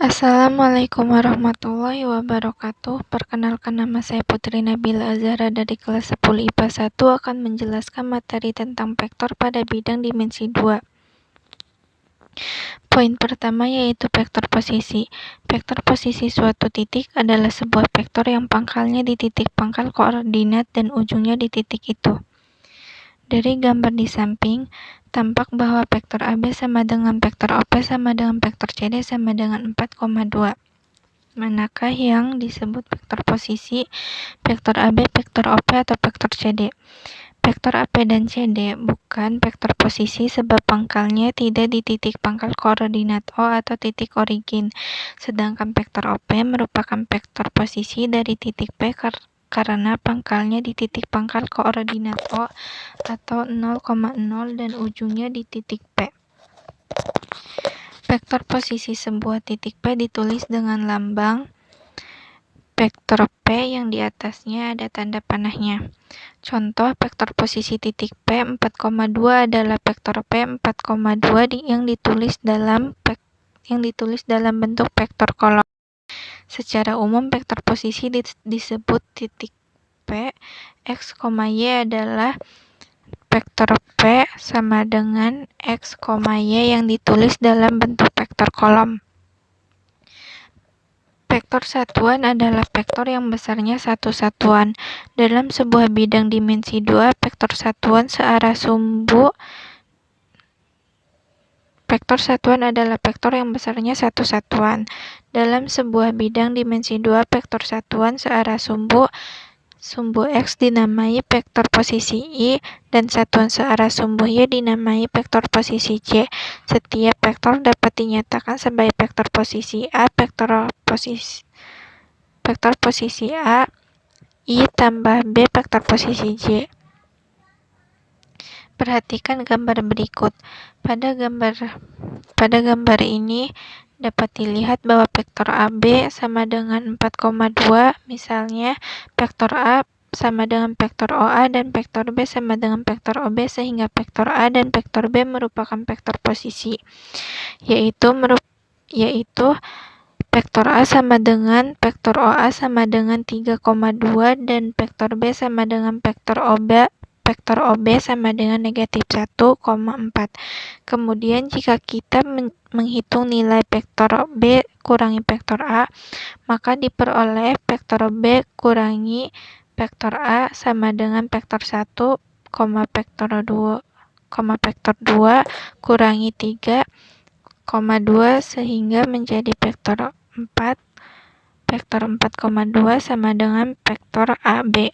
Assalamualaikum warahmatullahi wabarakatuh. Perkenalkan, nama saya Putri Nabila Azhara dari kelas 10 IPA 1 akan menjelaskan materi tentang vektor pada bidang dimensi 2. Poin pertama yaitu vektor posisi. Vektor posisi suatu titik adalah sebuah vektor yang pangkalnya di titik pangkal koordinat dan ujungnya di titik itu. Dari gambar di samping, tampak bahwa vektor AB sama dengan vektor OP sama dengan vektor CD sama dengan 4,2. Manakah yang disebut vektor posisi, vektor AB, vektor OP, atau vektor CD? Vektor AP dan CD bukan vektor posisi sebab pangkalnya tidak di titik pangkal koordinat O atau titik origin, sedangkan vektor OP merupakan vektor posisi dari titik P karena pangkalnya di titik pangkal koordinat O atau 0,0 dan ujungnya di titik P. Vektor posisi sebuah titik P ditulis dengan lambang vektor P yang di atasnya ada tanda panahnya. Contoh vektor posisi titik P 4,2 adalah vektor P 4,2 yang ditulis dalam bentuk vektor kolom. Secara umum vektor posisi disebut titik P. X, Y adalah vektor P sama dengan X, Y yang ditulis dalam bentuk vektor kolom. Vektor satuan adalah vektor yang besarnya satu satuan. Dalam sebuah bidang dimensi 2, vektor satuan adalah vektor yang besarnya satu satuan. Dalam sebuah bidang dimensi 2, vektor satuan searah sumbu X dinamai vektor posisi Y dan satuan searah sumbu Y dinamai vektor posisi J. Setiap vektor dapat dinyatakan sebagai vektor posisi A, vektor posisi A, I tambah B vektor posisi J. Perhatikan gambar berikut. Pada gambar ini dapat dilihat bahwa vektor AB sama dengan 4,2, misalnya vektor A sama dengan vektor OA dan vektor B sama dengan vektor OB, sehingga vektor A dan vektor B merupakan vektor posisi, yaitu vektor A sama dengan vektor OA sama dengan 3,2 dan vektor B sama dengan vektor OB sama dengan negatif 1,4. Kemudian jika kita menghitung nilai vektor B kurangi vektor A, maka diperoleh vektor B kurangi vektor A sama dengan vektor 1, vektor 2 kurangi 3,2 sehingga menjadi vektor 4. Vektor 4,2 sama dengan vektor AB.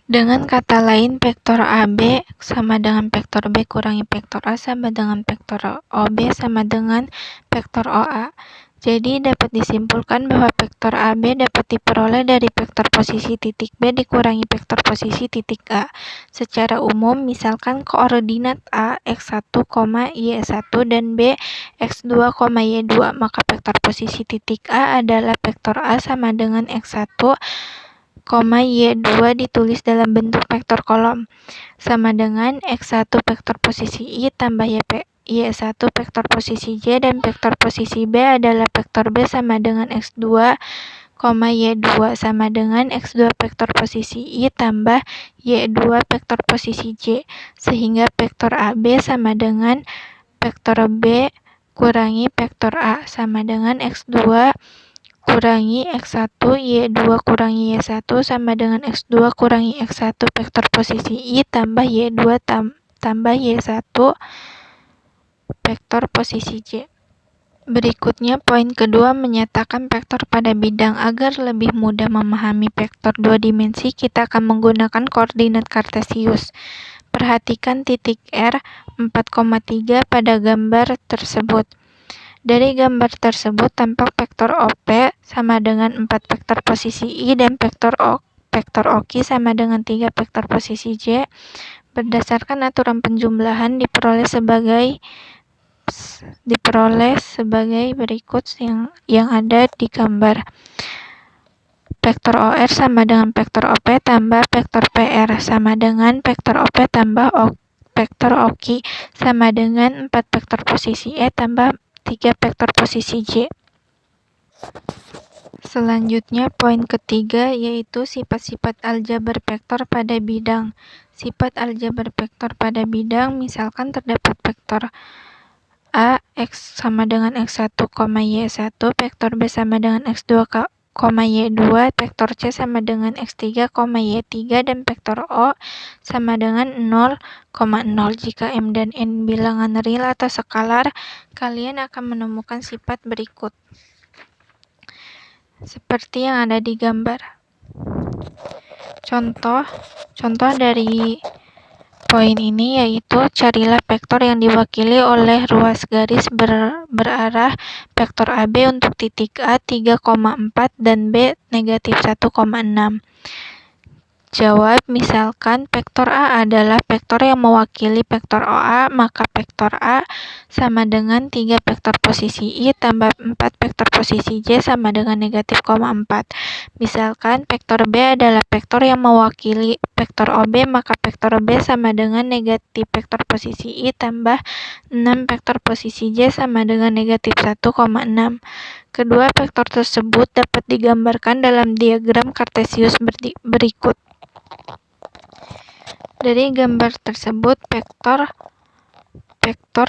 Dengan kata lain, vektor AB sama dengan vektor B kurangi vektor A sama dengan vektor OB sama dengan vektor OA. Jadi dapat disimpulkan bahwa vektor AB dapat diperoleh dari vektor posisi titik B dikurangi vektor posisi titik A. Secara umum, misalkan koordinat A X1, Y1 dan B X2, Y2, maka vektor posisi titik A adalah vektor A sama dengan X1, Y2 ditulis dalam bentuk vektor kolom, sama dengan X1 vektor posisi Y tambah Y1 vektor posisi J, dan vektor posisi B adalah vektor B sama dengan X2, Y2 sama dengan X2 vektor posisi Y tambah Y2 vektor posisi J, sehingga vektor AB sama dengan vektor B kurangi vektor A sama dengan X2 kurangi X1, Y2 kurangi Y1 sama dengan X2 kurangi X1 vektor posisi Y tambah Y2 tambah Y1 vektor posisi J. Berikutnya, poin kedua menyatakan vektor pada bidang. Agar lebih mudah memahami vektor dua dimensi, kita akan menggunakan koordinat kartesius. Perhatikan titik R 4,3 pada gambar tersebut. Dari gambar tersebut tampak vektor OP sama dengan 4 vektor posisi I dan vektor OQ sama dengan 3 vektor posisi J. Berdasarkan aturan penjumlahan diperoleh sebagai berikut yang ada di gambar. Vektor OR sama dengan vektor OP tambah vektor PR sama dengan vektor OP tambah vektor OQ sama dengan 4 vektor posisi E tambah 3 vektor posisi J. Selanjutnya, poin ketiga yaitu sifat-sifat aljabar vektor pada bidang. Sifat aljabar vektor pada bidang misalkan terdapat vektor A, X sama dengan X1, Y1, vektor B sama dengan X2, Y2, vektor C sama dengan X3, Y3, dan vektor O sama dengan 0,0. Jika M dan N bilangan real atau skalar, kalian akan menemukan sifat berikut. Seperti yang ada di gambar. Contoh dari poin ini yaitu carilah vektor yang diwakili oleh ruas garis berarah vektor AB untuk titik A 3,4 dan B negatif 1,6. Jawab, misalkan vektor A adalah vektor yang mewakili vektor OA, maka vektor A sama dengan 3 vektor posisi I tambah 4 vektor posisi J sama dengan negatif 0,4. Misalkan vektor B adalah vektor yang mewakili vektor OB, maka vektor B sama dengan negatif vektor posisi I tambah 6 vektor posisi J sama dengan negatif 1,6. Kedua vektor tersebut dapat digambarkan dalam diagram kartesius berikut. Dari gambar tersebut, vektor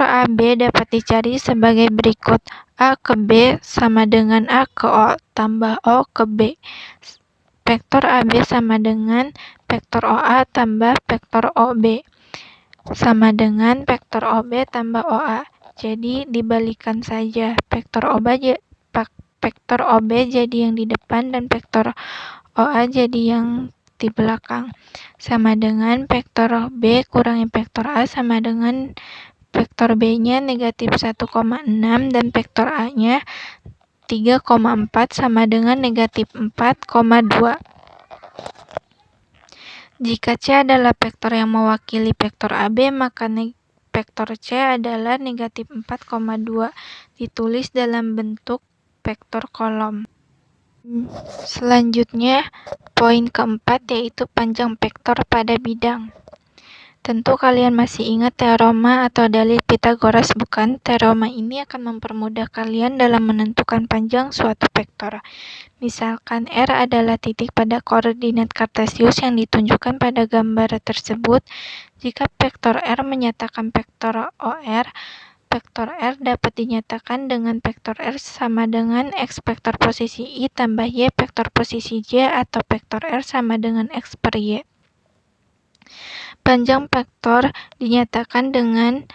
AB dapat dicari sebagai berikut. A ke B sama dengan A ke O tambah O ke B. Vektor AB sama dengan vektor OA tambah vektor OB sama dengan vektor OB tambah OA. Jadi dibalikan saja. Vektor OB jadi yang di depan dan vektor OA jadi yang di belakang. Sama dengan vektor B kurangi vektor A sama dengan vektor B-nya negatif 1,6 dan vektor A-nya 3,4 sama dengan negatif 4,2. Jika C adalah vektor yang mewakili vektor AB, maka vektor C adalah negatif 4,2. Ditulis dalam bentuk vektor kolom. Selanjutnya, poin keempat yaitu panjang vektor pada bidang. Tentu kalian masih ingat teorema atau dalil Pythagoras, bukan? Teorema ini akan mempermudah kalian dalam menentukan panjang suatu vektor. Misalkan R adalah titik pada koordinat kartesius yang ditunjukkan pada gambar tersebut. Jika vektor R menyatakan vektor OR, vektor R dapat dinyatakan dengan vektor R sama dengan X vektor posisi I tambah Y vektor posisi J atau vektor R sama dengan X per Y. Panjang vektor dinyatakan dengan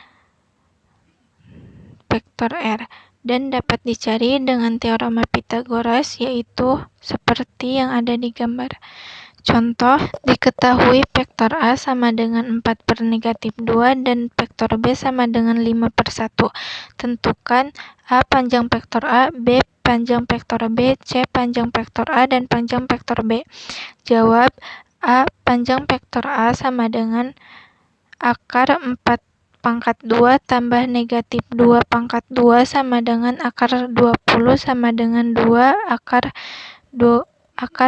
vektor R dan dapat dicari dengan teorema Pythagoras, yaitu seperti yang ada di gambar. Contoh, diketahui vektor A sama dengan 4 per negatif 2 dan vektor B sama dengan 5 per 1. Tentukan A panjang vektor A, B panjang vektor B, C panjang vektor A, dan panjang vektor B. Jawab, A panjang vektor A sama dengan akar 4 pangkat 2 tambah negatif 2 pangkat 2 sama dengan akar 20 sama dengan 2 akar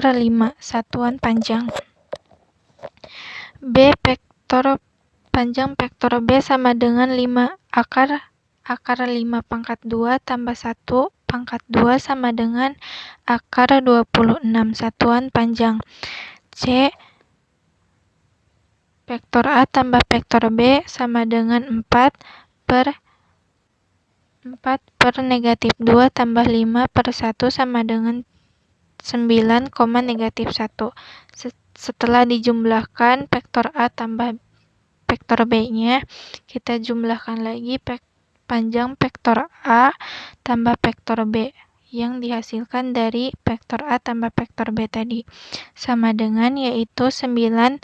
5 satuan panjang. B panjang vektor B sama dengan 5 akar 5 pangkat 2 tambah 1 pangkat 2 sama dengan akar 26 satuan panjang. C vektor A tambah vektor B sama dengan 4 per negatif 2 tambah 5 per 1 sama dengan 9, negatif 1. Setelah dijumlahkan vektor A tambah vektor B-nya, kita jumlahkan lagi panjang vektor A tambah vektor B yang dihasilkan dari vektor A tambah vektor B tadi. Sama dengan yaitu 9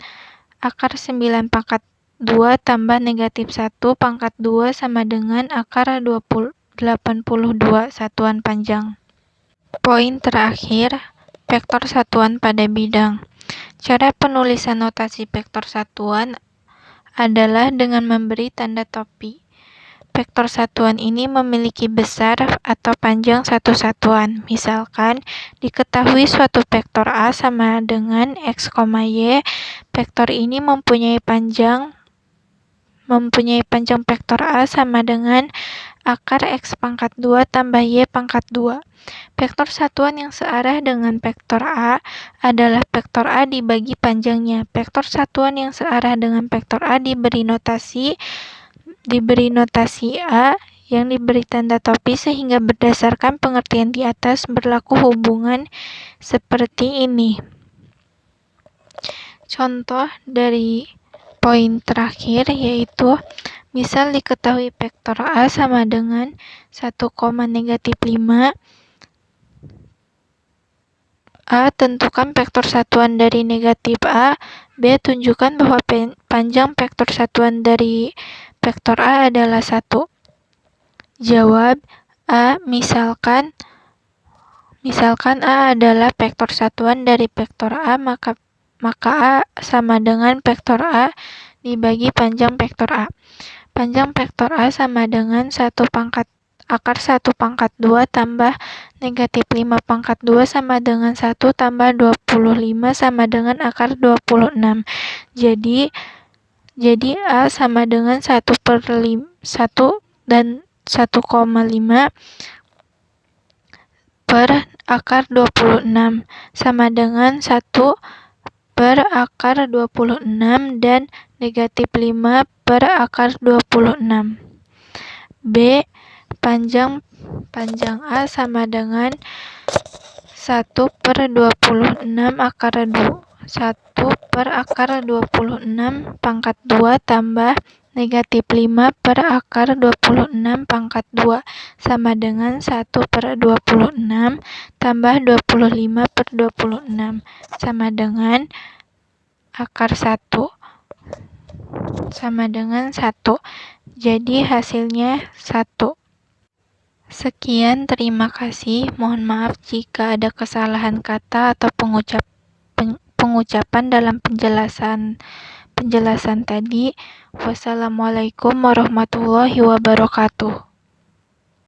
akar 9 pangkat 2 tambah negatif 1 pangkat 2 sama dengan akar 82 satuan panjang. Poin terakhir, vektor satuan pada bidang. Cara penulisan notasi vektor satuan adalah dengan memberi tanda topi. Vektor satuan ini memiliki besar atau panjang satu satuan. Misalkan, diketahui suatu vektor A sama dengan X, Y. Vektor ini mempunyai panjang mempunyai panjang vektor A sama dengan akar X pangkat 2 tambah Y pangkat 2. Vektor satuan yang searah dengan vektor A adalah vektor A dibagi panjangnya. Vektor satuan yang searah dengan vektor A diberi notasi A yang diberi tanda topi sehingga berdasarkan pengertian di atas berlaku hubungan seperti ini. Contoh dari poin terakhir yaitu misal diketahui vektor A sama dengan 1, -5. A. Tentukan vektor satuan dari negatif A. B. Tunjukkan bahwa panjang vektor satuan dari vektor A adalah 1. Jawab A. Misalkan A adalah vektor satuan dari vektor A, maka A sama dengan vektor A dibagi panjang vektor A. Panjang vektor A sama dengan akar 1 pangkat 2 tambah negatif 5 pangkat 2 sama dengan 1 tambah 25 sama dengan akar 26. Jadi A sama dengan 1 dan 1,5 per akar 26 sama dengan 1 per akar 26 dan negatif 5 per akar 26. B. Panjang A sama dengan 1 per 26 akar 1 per akar 26 pangkat 2 tambah negatif 5 per akar 26 pangkat 2 sama dengan 1 per 26 tambah 25 per 26 sama dengan akar 1 sama dengan 1. Jadi hasilnya 1. Sekian, terima kasih. Mohon maaf jika ada kesalahan kata atau pengucapan dalam penjelasan tadi. Wassalamualaikum warahmatullahi wabarakatuh.